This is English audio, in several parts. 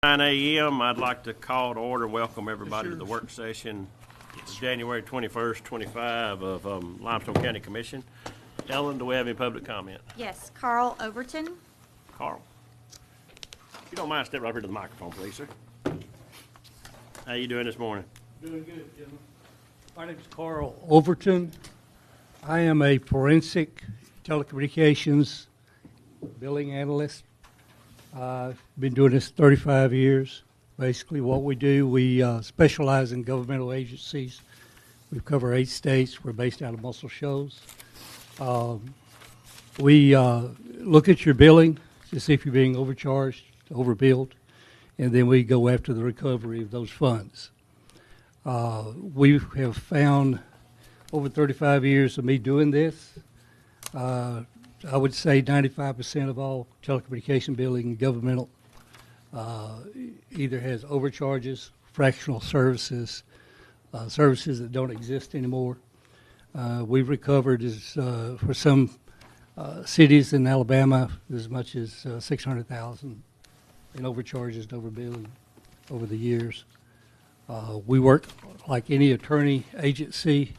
9 a.m. I'd like to call to order and welcome everybody to the work session, January 21st, 25 of Limestone County Commission. Ellen, do we have any public comment? Yes, Carl Overton. Carl, if you don't mind, step right here to the microphone, please, sir. How you doing this morning? Doing good, gentlemen. My name is Carl Overton. I am a forensic telecommunications billing analyst. I've been doing this 35 years. Basically, what we do, we specialize in governmental agencies. We cover 8 states. We're based out of Muscle Shoals. We look at your billing to see if you're being overcharged, overbilled, and then we go after the recovery of those funds. We have found over 35 years of me doing this, I would say 95% of all telecommunication billing governmental either has overcharges, fractional services, services that don't exist anymore. We've recovered for some cities in Alabama as much as $600,000 in overcharges and overbilling over the years. We work like any attorney agency.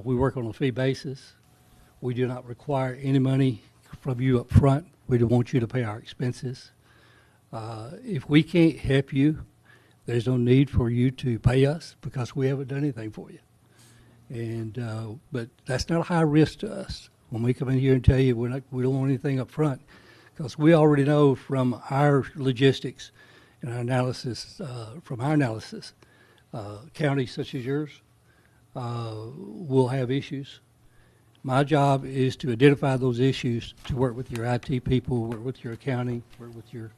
We work on a fee basis. We do not require any money from you up front. We don't want you to pay our expenses. If we can't help you, there's no need for you to pay us because we haven't done anything for you. And but that's not a high risk to us when we come in here and tell you we don't want anything up front, because we already know from our logistics and our analysis, counties such as yours will have issues. My job is to identify those issues, to work with your IT people, work with your accounting, work with your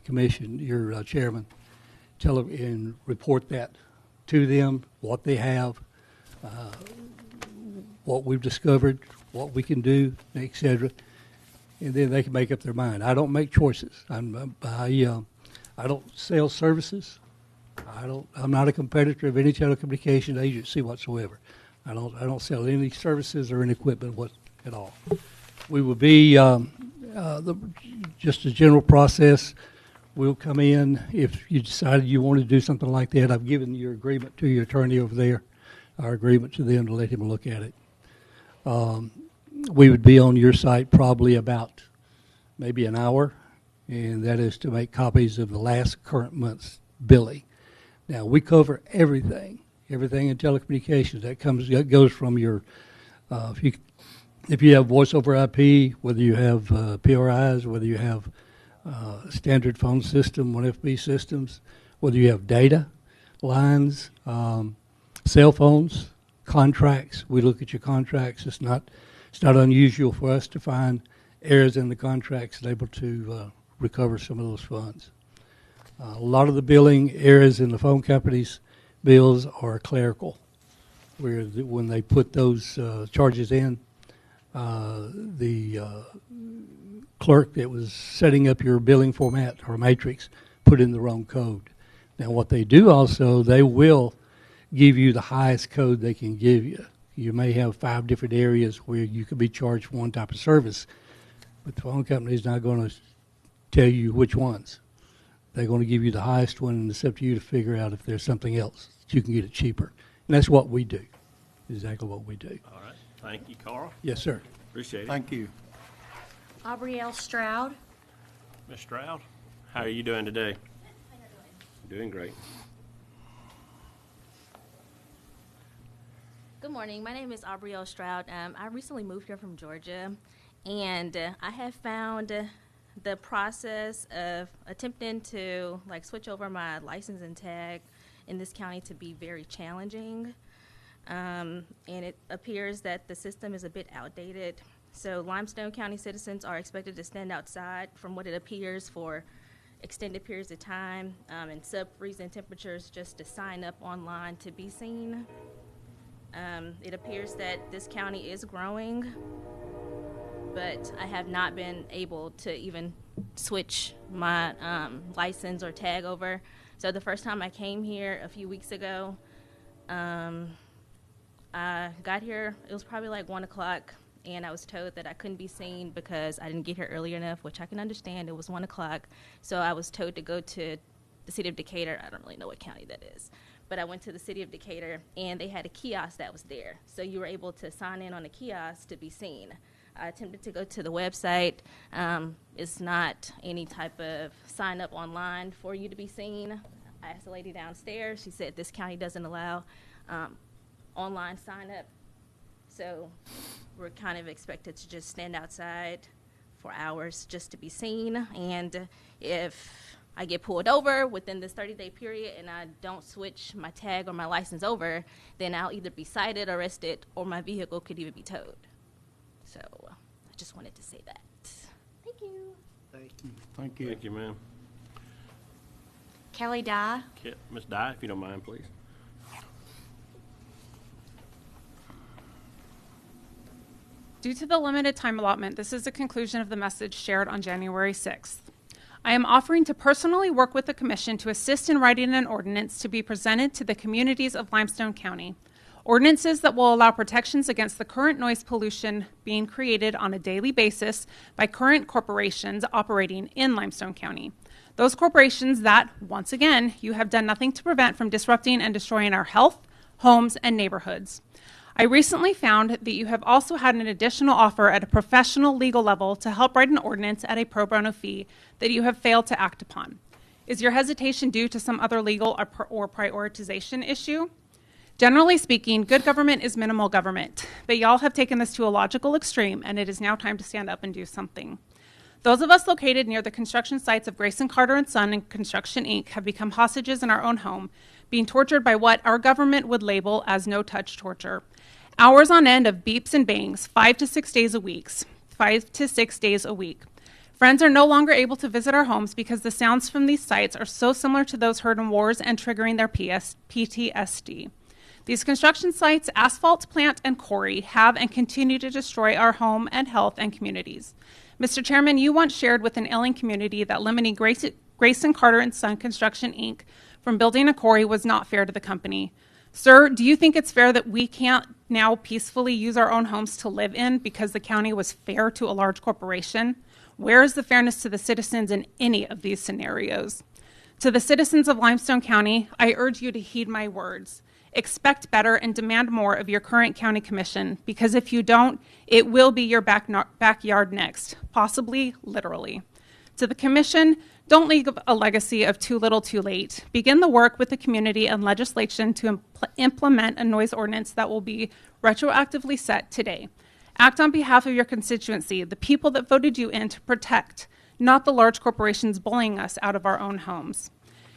commission, your chairman, tell them and report that to them, what they have, what we've discovered, what we can do, etc. And then they can make up their mind. I don't make choices. I don't sell services. I'm not a competitor of any telecommunications agency whatsoever. I don't sell any services or any equipment at all. We will be just a general process. We'll come in if you decided you want to do something like that. I've given your agreement to your attorney over there, our agreement to them to let him look at it. We would be on your site probably about maybe an hour, and that is to make copies of the last current month's billing. Now, we cover everything in telecommunications. That goes from your, if you have voice over IP, whether you have PRIs, whether you have standard phone system, 1FB systems, whether you have data lines, cell phones, contracts. We look at your contracts. It's not unusual for us to find errors in the contracts and able to recover some of those funds. A lot of the billing errors in the phone companies' bills are clerical, where when they put those charges in, the clerk that was setting up your billing format or matrix put in the wrong code. Now, what they do also, they will give you the highest code they can give you. You may have 5 different areas where you could be charged for one type of service, but the phone company is not going to tell you which ones. They're going to give you the highest one, and it's up to you to figure out if there's something else that you can get it cheaper. And that's what we do, exactly what we do. All right. Thank you, Carl. Yes, sir. Appreciate it. Thank you. Aubrielle Stroud. Ms. Stroud, how are you doing today? Doing great. Good morning. My name is Aubrielle Stroud. I recently moved here from Georgia, and I have found the process of attempting to switch over my license and tag in this county to be very challenging. And it appears that the system is a bit outdated. So Limestone County citizens are expected to stand outside from what it appears for extended periods of time and sub-freezing temperatures just to sign up online to be seen. It appears that this county is growing, but I have not been able to even switch my license or tag over. So the first time I came here a few weeks ago, I got here, it was probably like 1 o'clock, and I was told that I couldn't be seen because I didn't get here early enough, which I can understand. It was 1 o'clock. So I was told to go to the city of Decatur. I don't really know what county that is. But I went to the city of Decatur, and they had a kiosk that was there. So you were able to sign in on the kiosk to be seen. I attempted to go to the website. It's not any type of sign up online for you to be seen. I asked the lady downstairs. She said this county doesn't allow online sign up. So we're kind of expected to just stand outside for hours just to be seen. And if I get pulled over within this 30-day period and I don't switch my tag or my license over, then I'll either be cited, arrested, or my vehicle could even be towed. So I just wanted to say that. Thank you. Thank you. Thank you, ma'am. Kelly Dye. Ms. Dye, if you don't mind, please. Due to the limited time allotment, this is the conclusion of the message shared on January 6th. I am offering to personally work with the Commission to assist in writing an ordinance to be presented to the communities of Limestone County. Ordinances that will allow protections against the current noise pollution being created on a daily basis by current corporations operating in Limestone County. Those corporations that, once again, you have done nothing to prevent from disrupting and destroying our health, homes, and neighborhoods. I recently found that you have also had an additional offer at a professional legal level to help write an ordinance at a pro bono fee that you have failed to act upon. Is your hesitation due to some other legal or prioritization issue? Generally speaking, good government is minimal government, but y'all have taken this to a logical extreme, and it is now time to stand up and do something. Those of us located near the construction sites of Grayson Carter & Son and Construction, Inc. have become hostages in our own home, being tortured by what our government would label as no-touch torture. Hours on end of beeps and bangs, 5 to 6 days a week. 5 to 6 days a week. Friends are no longer able to visit our homes because the sounds from these sites are so similar to those heard in wars and triggering their PTSD. These construction sites, asphalt plant, and quarry have and continue to destroy our home and health and communities. Mr. Chairman, you once shared with an ailing community that limiting Grayson Carter & Son Construction, Inc. from building a quarry was not fair to the company. Sir, do you think it's fair that we can't now peacefully use our own homes to live in because the county was fair to a large corporation? Where is the fairness to the citizens in any of these scenarios? To the citizens of Limestone County, I urge you to heed my words. Expect better and demand more of your current county commission, because if you don't, it will be your backyard next, possibly literally. To the commission, don't leave a legacy of too little too late. Begin the work with the community and legislation to implement a noise ordinance that will be retroactively set today. Act on behalf of your constituency, the people that voted you in to protect, not the large corporations bullying us out of our own homes.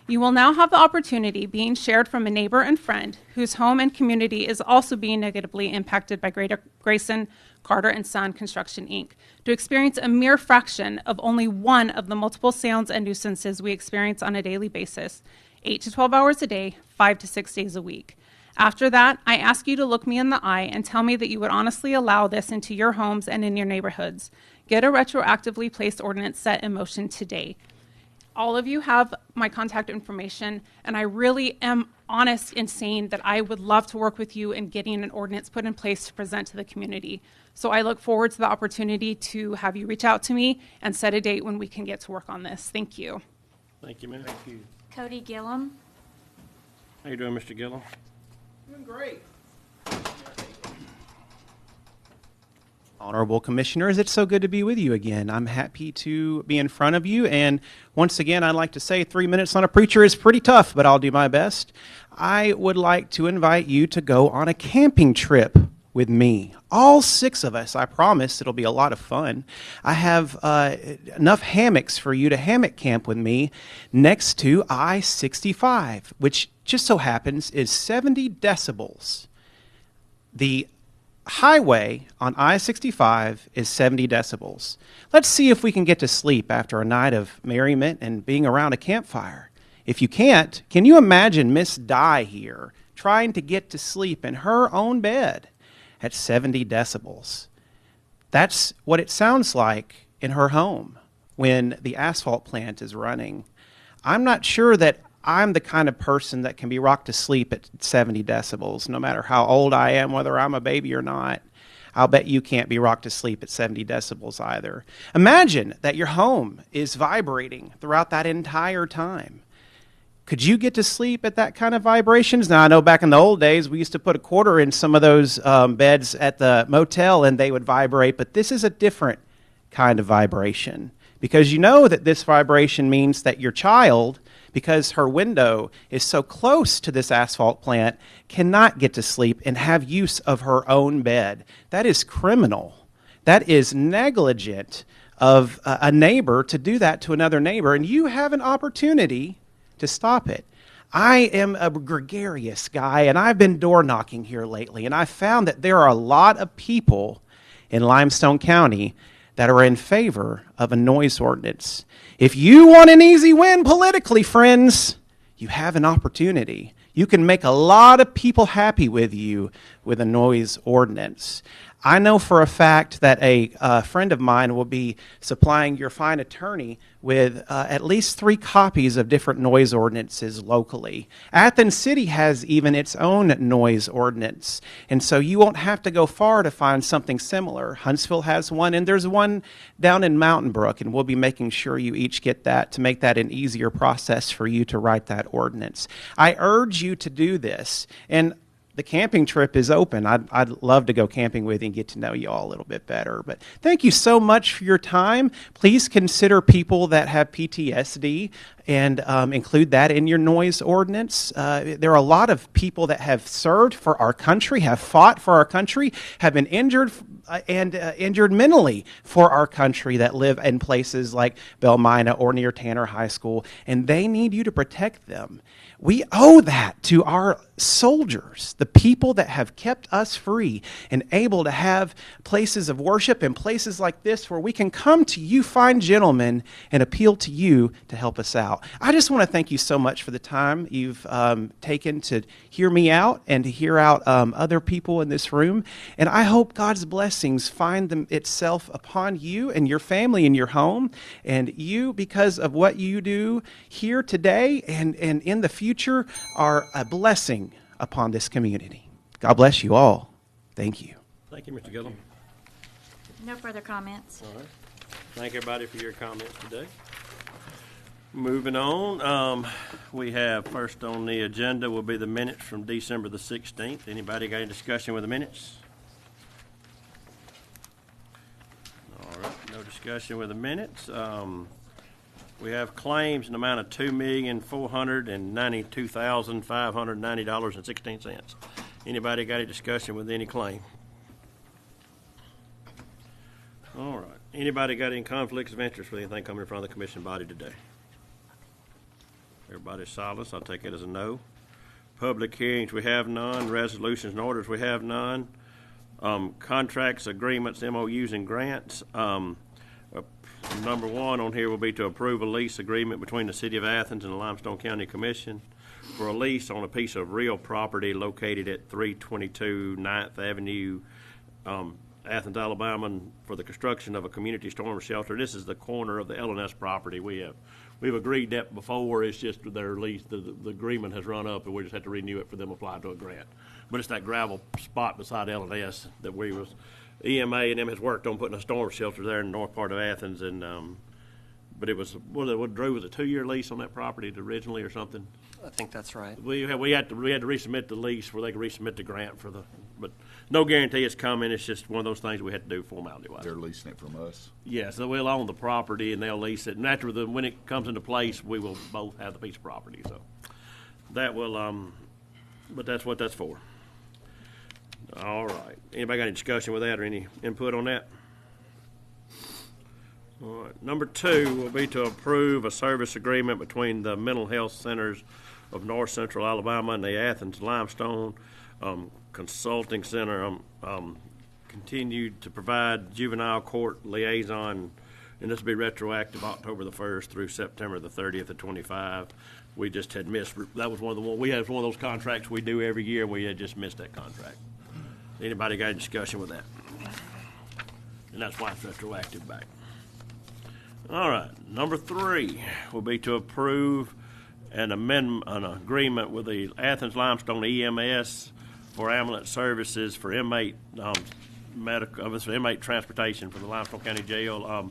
You will now have the opportunity, being shared from a neighbor and friend whose home and community is also being negatively impacted by Grayson Carter & Son Construction, Inc., to experience a mere fraction of only one of the multiple sounds and nuisances we experience on a daily basis, 8 to 12 hours a day, 5 to 6 days a week. After that, I ask you to look me in the eye and tell me that you would honestly allow this into your homes and in your neighborhoods. Get a retroactively placed ordinance set in motion today. All of you have my contact information, and I really am honest in saying that I would love to work with you in getting an ordinance put in place to present to the community. So I look forward to the opportunity to have you reach out to me and set a date when we can get to work on this. Thank you. Thank you, ma'am. Thank you. Cody Gillum. How you doing, Mr. Gillum? Doing great. Honorable Commissioners, it's so good to be with you again. I'm happy to be in front of you, and once again, I'd like to say 3 minutes on a preacher is pretty tough, but I'll do my best. I would like to invite you to go on a camping trip with me. All 6 of us, I promise it'll be a lot of fun. I have enough hammocks for you to hammock camp with me next to I-65, which just so happens is 70 decibels. The highway on I-65 is 70 decibels. Let's see if we can get to sleep after a night of merriment and being around a campfire. If you can't, can you imagine Miss Dye here trying to get to sleep in her own bed at 70 decibels? That's what it sounds like in her home when the asphalt plant is running. I'm not sure that I'm the kind of person that can be rocked to sleep at 70 decibels, no matter how old I am, whether I'm a baby or not. I'll bet you can't be rocked to sleep at 70 decibels either. Imagine that your home is vibrating throughout that entire time. Could you get to sleep at that kind of vibrations? Now, I know back in the old days, we used to put a quarter in some of those beds at the motel and they would vibrate, but this is a different kind of vibration because you know that this vibration means that your child, because her window is so close to this asphalt plant, cannot get to sleep and have use of her own bed. That is criminal. That is negligent of a neighbor to do that to another neighbor, and you have an opportunity to stop it. I am a gregarious guy, and I've been door knocking here lately, and I found that there are a lot of people in Limestone County that are in favor of a noise ordinance. If you want an easy win politically, friends, you have an opportunity. You can make a lot of people happy with you with a noise ordinance. I know for a fact that a friend of mine will be supplying your fine attorney with at least 3 copies of different noise ordinances locally. Athens City has even its own noise ordinance, and so you won't have to go far to find something similar. Huntsville has one, and there's one down in Mountain Brook, and we'll be making sure you each get that to make that an easier process for you to write that ordinance. I urge you to do this, and the camping trip is open. I'd love to go camping with you and get to know you all a little bit better. But thank you so much for your time. Please consider people that have PTSD and include that in your noise ordinance. There are a lot of people that have served for our country, have fought for our country, have been injured and injured mentally for our country that live in places like Belmina or near Tanner High School, and they need you to protect them. We owe that to our soldiers, the people that have kept us free and able to have places of worship and places like this where we can come to you fine gentlemen and appeal to you to help us out. I just want to thank you so much for the time you've taken to hear me out and to hear out other people in this room. And I hope God's blessings find itself upon you and your family and your home. And you, because of what you do here today and in the future, are a blessing upon this community. God bless you all. Thank you. Thank you, Mr. Gillum. No further comments. All right. Thank everybody for your comments today. Moving on, we have first on the agenda will be the minutes from December the 16th. Anybody got any discussion with the minutes? All right, no discussion with the minutes. We have claims in the amount of $2,492,590.16. Anybody got any discussion with any claim? All right. Anybody got any conflicts of interest with anything coming in front of the commission body today? Everybody's silent. I'll take it as a no. Public hearings, we have none. Resolutions and orders, we have none. Contracts, agreements, MOUs, and grants. Number 1 on here will be to approve a lease agreement between the City of Athens and the Limestone County Commission for a lease on a piece of real property located at 322 9th Avenue, Athens, Alabama, for the construction of a community storm shelter. This is the corner of the L&S property. We've agreed that before. It's just their lease, the agreement has run up, and we just have to renew it for them to apply to a grant. But it's that gravel spot beside L&S that we was. EMA and them has worked on putting a storm shelter there in the north part of Athens, and but it was what Drew, was a 2-year lease on that property originally or something. I think that's right. We had to resubmit the lease where they could resubmit the grant for but no guarantee it's coming. It's just one of those things we had to do formality wise. They're leasing it from us. Yeah, so we'll own the property and they'll lease it, and after when it comes into place, we will both have the piece of property. So that will but that's what that's for. All right. Anybody got any discussion with that or any input on that? All right. Number 2 will be to approve a service agreement between the Mental Health Centers of North Central Alabama and the Athens Limestone Consulting Center. Continued to provide juvenile court liaison, and this will be retroactive October the 1st through September the 30th of 25. We just had missed. That was one of those contracts we do every year, and we had just missed that contract. Anybody got a discussion with that? And that's why it's retroactive back. All right. Number 3 will be to approve an agreement with the Athens Limestone EMS for ambulance services for inmate inmate transportation from the Limestone County Jail.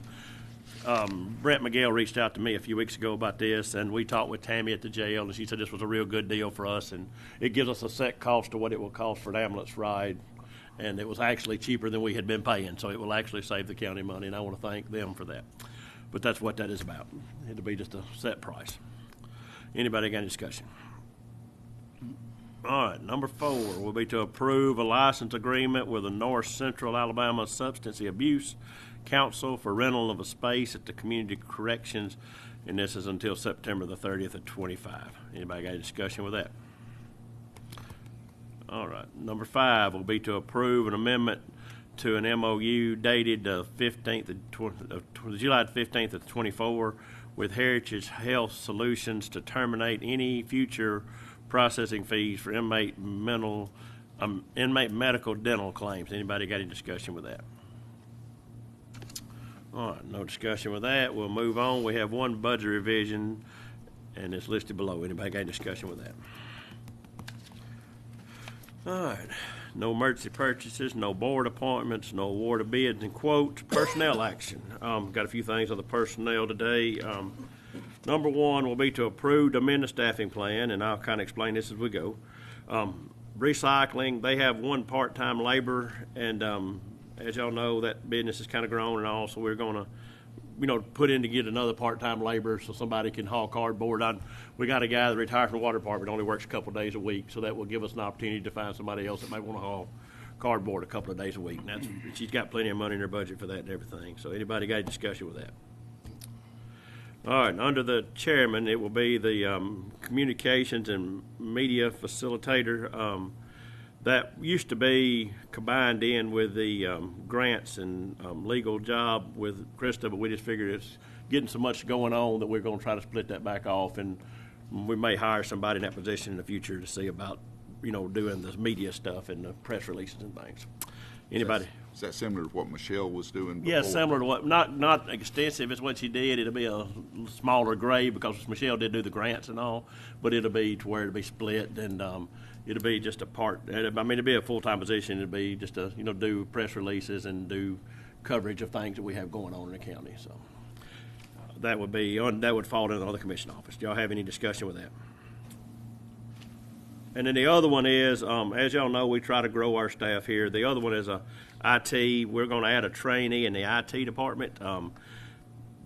Brent Miguel reached out to me a few weeks ago about this, and we talked with Tammy at the jail, and she said this was a real good deal for us, and it gives us a set cost of what it will cost for an ambulance ride, and it was actually cheaper than we had been paying, so it will actually save the county money, and I want to thank them for that. But that's what that is about. It'll be just a set price. Anybody got any discussion? All right, number 4 will be to approve a license agreement with the North Central Alabama Substance Abuse Council for rental of a space at the Community Corrections, and this is until September the 30th of 25. Anybody got any discussion with that? All right, number 5 will be to approve an amendment to an MOU dated the 15th of July 15th of 24 with Heritage Health Solutions to terminate any future processing fees for inmate medical dental claims. Anybody got any discussion with that? All right, no discussion with that. We'll move on. We have one budget revision, and it's listed below. Anybody got any discussion with that? All right, no emergency purchases, no board appointments, no award of bids and quotes, personnel action. Got a few things on the personnel today. Number 1 will be to approve to amend the staffing plan, and I'll kind of explain this as we go. Recycling, they have one part-time labor, and as y'all know, that business has kind of grown and all, so we're going to, put in to get another part-time labor so somebody can haul cardboard. We got a guy that retired from the water department, only works a couple of days a week, so that will give us an opportunity to find somebody else that may want to haul cardboard a couple of days a week. And she's got plenty of money in her budget for that and everything. So anybody got a discussion with that? All right, under the chairman, it will be the communications and media facilitator. That used to be combined in with the grants and legal job with Krista, but we just figured it's getting so much going on that we're going to try to split that back off, and we may hire somebody in that position in the future to see about, doing this media stuff and the press releases and things. Anybody? Is that similar to what Michelle was doing before? Yeah, similar to what, not extensive as what she did. It'll be a smaller grade because Michelle did do the grants and all, but it'll be to where it'll be split, and it'll be just a part. It'll be a full-time position. It'll be just to, do press releases and do coverage of things that we have going on in the county. So that would fall into the other commission office. Do y'all have any discussion with that? And then the other one is, as y'all know, we try to grow our staff here. The other one is IT. We're going to add a trainee in the IT department.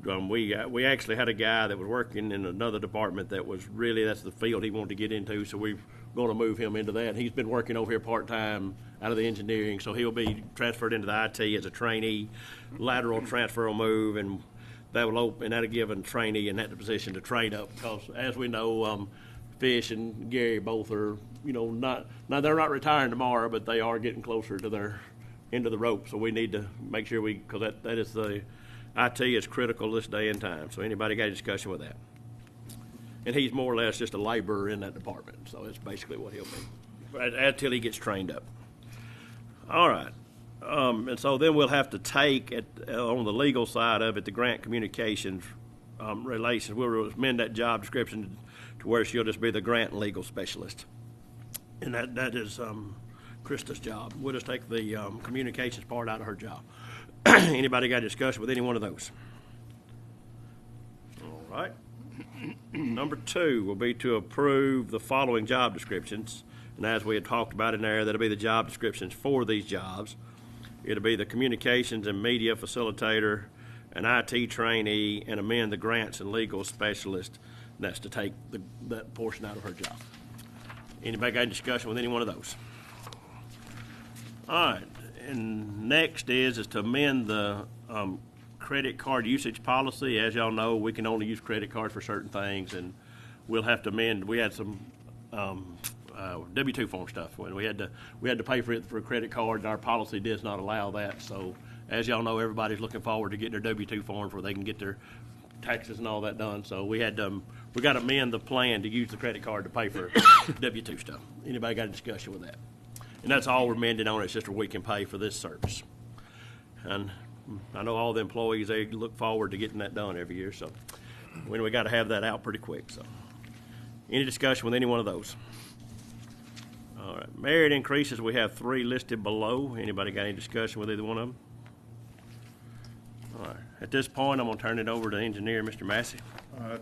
We actually had a guy that was working in another department that's the field he wanted to get into, so we're going to move him into that. He's been working over here part-time out of the engineering, so he'll be transferred into the IT as a trainee. Lateral transfer will move, and that'll give a trainee in that position to train up, because as we know, Fish and Gary both are, they're not retiring tomorrow, but they are getting closer to their end of the rope. So we need to make sure because that is the IT is critical this day and time. So anybody got a discussion with that? And he's more or less just a laborer in that department. So it's basically what he'll be until he gets trained up. All right. And so then we'll have to take on the legal side of it, the grant communications relations. We'll amend that job description to where she'll just be the grant and legal specialist. And that is Krista's job. We'll just take the communications part out of her job. Anybody got a discussion with any one of those? All right. Number 2 will be to approve the following job descriptions. And as we had talked about in there, that'll be the job descriptions for these jobs. It'll be the communications and media facilitator, an IT trainee, and amend the grants and legal specialist. And that's to take that portion out of her job. Anybody got a discussion with any one of those? All right. And next is to amend the credit card usage policy. As y'all know, we can only use credit cards for certain things, and we'll have to amend. We had some W-2 form stuff when we had to pay for it for a credit card, and our policy does not allow that. So, as y'all know, everybody's looking forward to getting their W-2 forms where they can get their taxes and all that done. So we got to amend the plan to use the credit card to pay for W-2 stuff. Anybody got a discussion with that? And that's all we're amending on. It's just where we can pay for this service. And I know all the employees, they look forward to getting that done every year. So we got to have that out pretty quick. So any discussion with any one of those? All right. Merit increases, we have 3 listed below. Anybody got any discussion with either one of them? All right. At this point, I'm going to turn it over to engineer, Mr. Massey.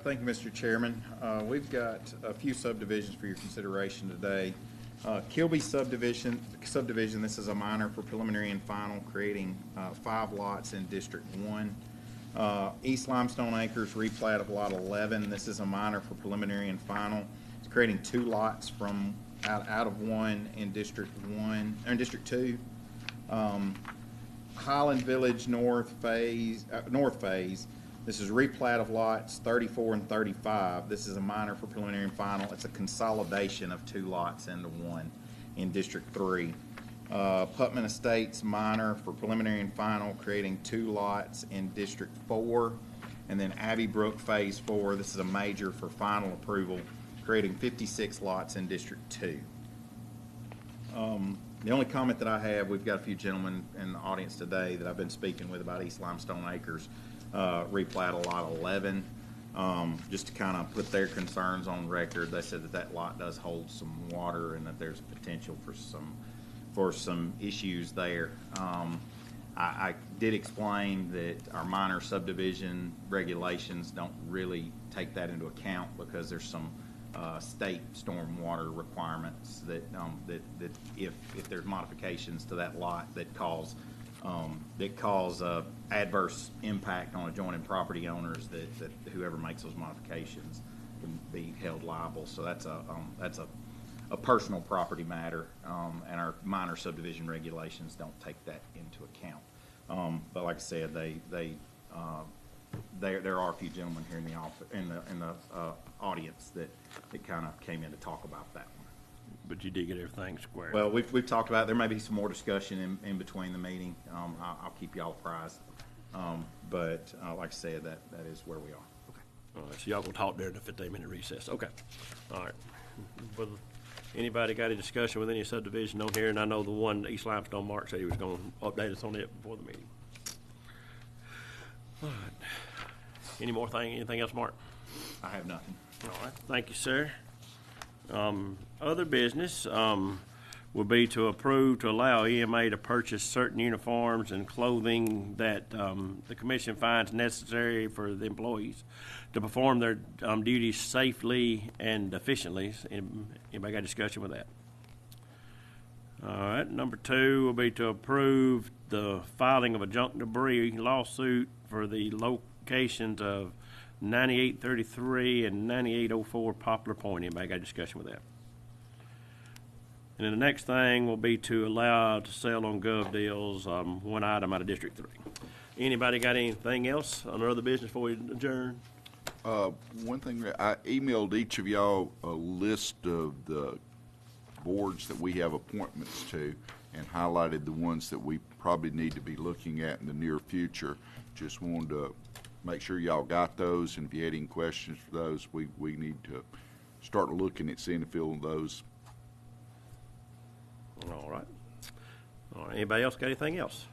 Thank you, Mr. Chairman. We've got a few subdivisions for your consideration today. Kilby subdivision, this is a minor for preliminary and final, creating 5 lots in District 1. East Limestone Acres, replat of Lot 11. This is a minor for preliminary and final. It's creating 2 lots from out of 1 in District 1, or in District 2. Highland Village North Phase. This is replat of lots 34 and 35. This is a minor for preliminary and final. It's a consolidation of 2 lots into 1 in District 3. Putman Estates minor for preliminary and final, creating 2 lots in District 4. And then Abbey Brook Phase 4, this is a major for final approval, creating 56 lots in District 2. The only comment that I have, we've got a few gentlemen in the audience today that I've been speaking with about East Limestone Acres, replat of Lot 11. Just to kind of put their concerns on record, they said that that lot does hold some water and that there's potential for some issues there. I did explain that our minor subdivision regulations don't really take that into account because there's some state stormwater requirements that if there's modifications to that lot that cause adverse impact on adjoining property owners, that whoever makes those modifications can be held liable. So that's a personal property matter, and our minor subdivision regulations don't take that into account. But like I said, there are a few gentlemen here in the audience that kind of came in to talk about that one. But you did get everything squared. Well, we've talked about it. There may be some more discussion in between the meeting. I'll keep y'all apprised. But like I said, that is where we are. Okay. All right, so y'all gonna talk during the 15-minute recess. Okay. All right. Well, anybody got a discussion with any subdivision on here? And I know the one East Limestone, Mark said he was going to update us on it before the meeting. All right. Anything else, Mark? I have nothing. All right. Thank you, sir. Other business would be to approve to allow EMA to purchase certain uniforms and clothing that the commission finds necessary for the employees to perform their duties safely and efficiently. Anybody got a discussion with that? All right. Number 2 will be to approve the filing of a junk debris lawsuit for the locations of 9833 and 9804 Poplar Point. Anybody got a discussion with that? And then the next thing will be to allow to sell on Gov Deals one item out of District 3. Anybody got anything else on other business before we adjourn? One thing, I emailed each of y'all a list of the boards that we have appointments to and highlighted the ones that we probably need to be looking at in the near future. Just wanted to make sure y'all got those, and if you had any questions for those, we need to start looking at seeing if those. All right. Anybody else got anything else?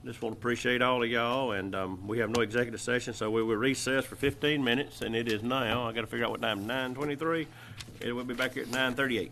Just want to appreciate all of y'all, and we have no executive session, so we will recess for 15 minutes, and it is now, I got to figure out what time, 9:23. We'll be back here at 9:38.